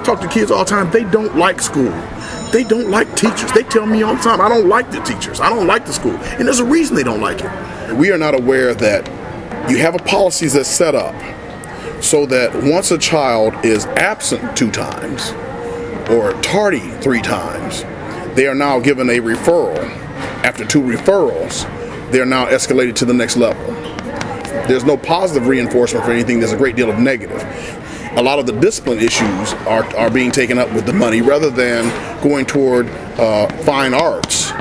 talk to kids all the time. They don't like school. They don't like teachers. They tell me all the time, I don't like the teachers. I don't like the school. And there's a reason they don't like it. We are not aware that you have a policy that's set up so that once a child is absent 2 times or tardy 3 times, they are now given a referral. After 2 referrals, they are now escalated to the next level. There's no positive reinforcement for anything. There's a great deal of negative. A lot of the discipline issues are being taken up with the money rather than going toward fine arts,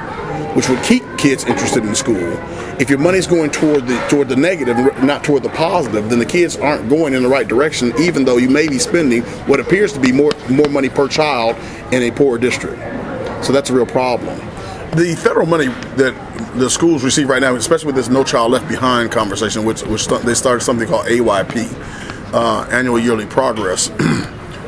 which would keep kids interested in school. If your money's going toward the negative, not toward the positive, then the kids aren't going in the right direction, even though you may be spending what appears to be more money per child in a poor district. So that's a real problem. The federal money that the schools receive right now, especially with this No Child Left Behind conversation, which they started something called AYP, Annual Yearly Progress.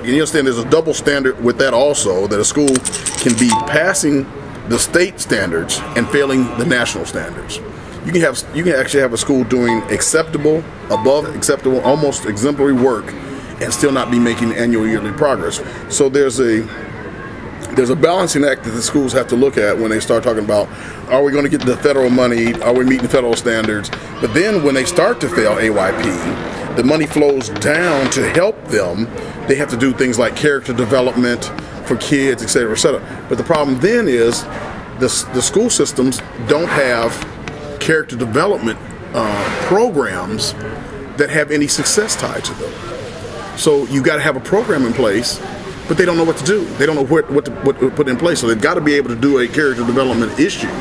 You understand there's a double standard with that also, that a school can be passing the state standards and failing the national standards. You can actually have a school doing acceptable, above acceptable, almost exemplary work and still not be making annual yearly progress. So there's a balancing act that the schools have to look at when they start talking about, are we going to get the federal money? Are we meeting federal standards? But then when they start to fail AYP, the money flows down to help them. They have to do things like character development for kids, et cetera, et cetera. But the problem then is the school systems don't have character development programs that have any success tied to them. So you got to have a program in place, but they don't know what to do. They don't know what to put in place. So they've got to be able to do a character development issue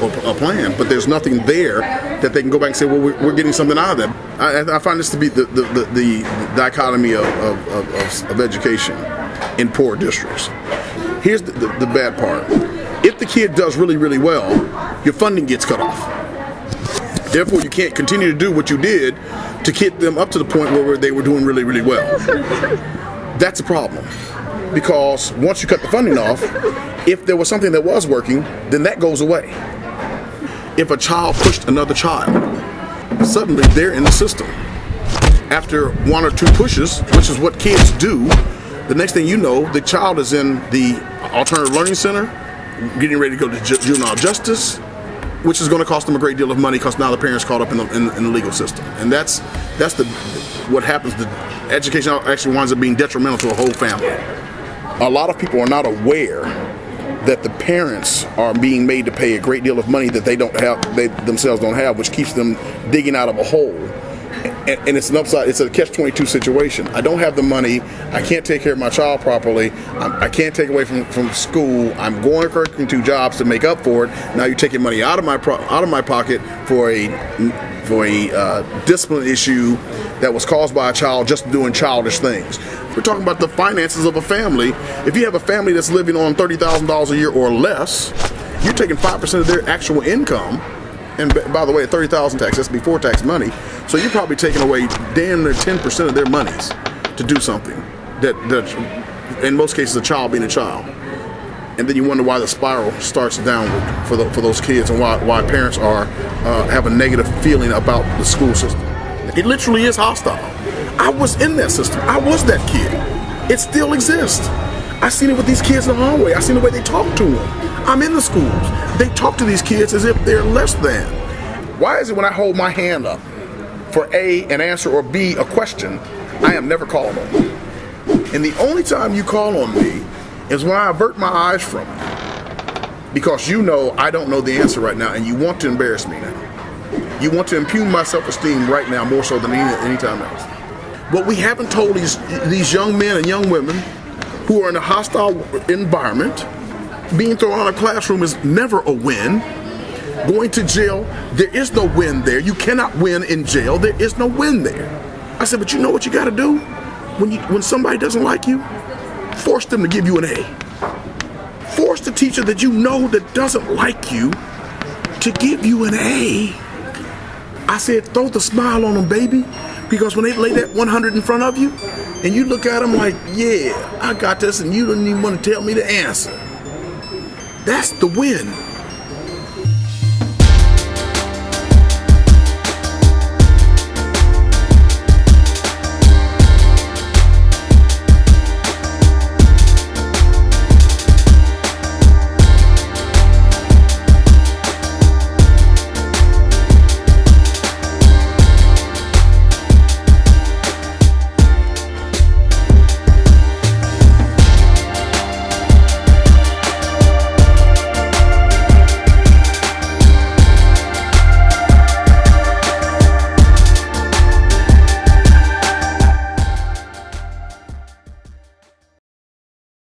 or a plan, but there's nothing there that they can go back and say, well, we're getting something out of that. I find this to be the dichotomy of education in poor districts. Here's the bad part. If the kid does really, really well, your funding gets cut off. Therefore, you can't continue to do what you did to get them up to the point where they were doing really, really well. That's a problem. Because once you cut the funding off, if there was something that was working, then that goes away. If a child pushed another child, suddenly they're in the system. After 1 or 2 pushes, which is what kids do, the next thing you know, the child is in the alternative learning center, getting ready to go to juvenile justice, which is going to cost them a great deal of money because now the parents caught up in the legal system. And that's what happens. The education actually winds up being detrimental to a whole family. A lot of people are not aware that the parents are being made to pay a great deal of money that they themselves don't have, which keeps them digging out of a hole. And it's an upside. It's a catch-22 situation. I don't have the money. I can't take care of my child properly. I can't take away from school. I'm going to work 2 jobs to make up for it. Now you're taking money out of my pocket for a discipline issue that was caused by a child just doing childish things. We're talking about the finances of a family. If you have a family that's living on $30,000 a year or less, you're taking 5% of their actual income. And by the way, $30,000 tax, that's before tax money. So you're probably taking away damn near 10% of their monies to do something that in most cases, a child being a child. And then you wonder why the spiral starts downward for those kids and why parents have a negative feeling about the school system. It literally is hostile. I was in that system. I was that kid. It still exists. I seen it with these kids in the hallway. I seen the way they talk to them. I'm in the schools. They talk to these kids as if they're less than. Why is it when I hold my hand up for A, an answer, or B, a question, I am never called on? And the only time you call on me is when I avert my eyes from you. Because you know I don't know the answer right now and you want to embarrass me now. You want to impugn my self-esteem right now more so than any time else. What we haven't told these young men and young women who are in a hostile environment, being thrown out of a classroom is never a win. Going to jail, there is no win there. You cannot win in jail. There is no win there. I said, but you know what you got to do? When somebody doesn't like you, force them to give you an A. Force the teacher that you know that doesn't like you to give you an A. I said, throw the smile on them, baby. Because when they lay that 100 in front of you, and you look at them like, yeah, I got this, and you don't even want to tell me the answer. That's the win.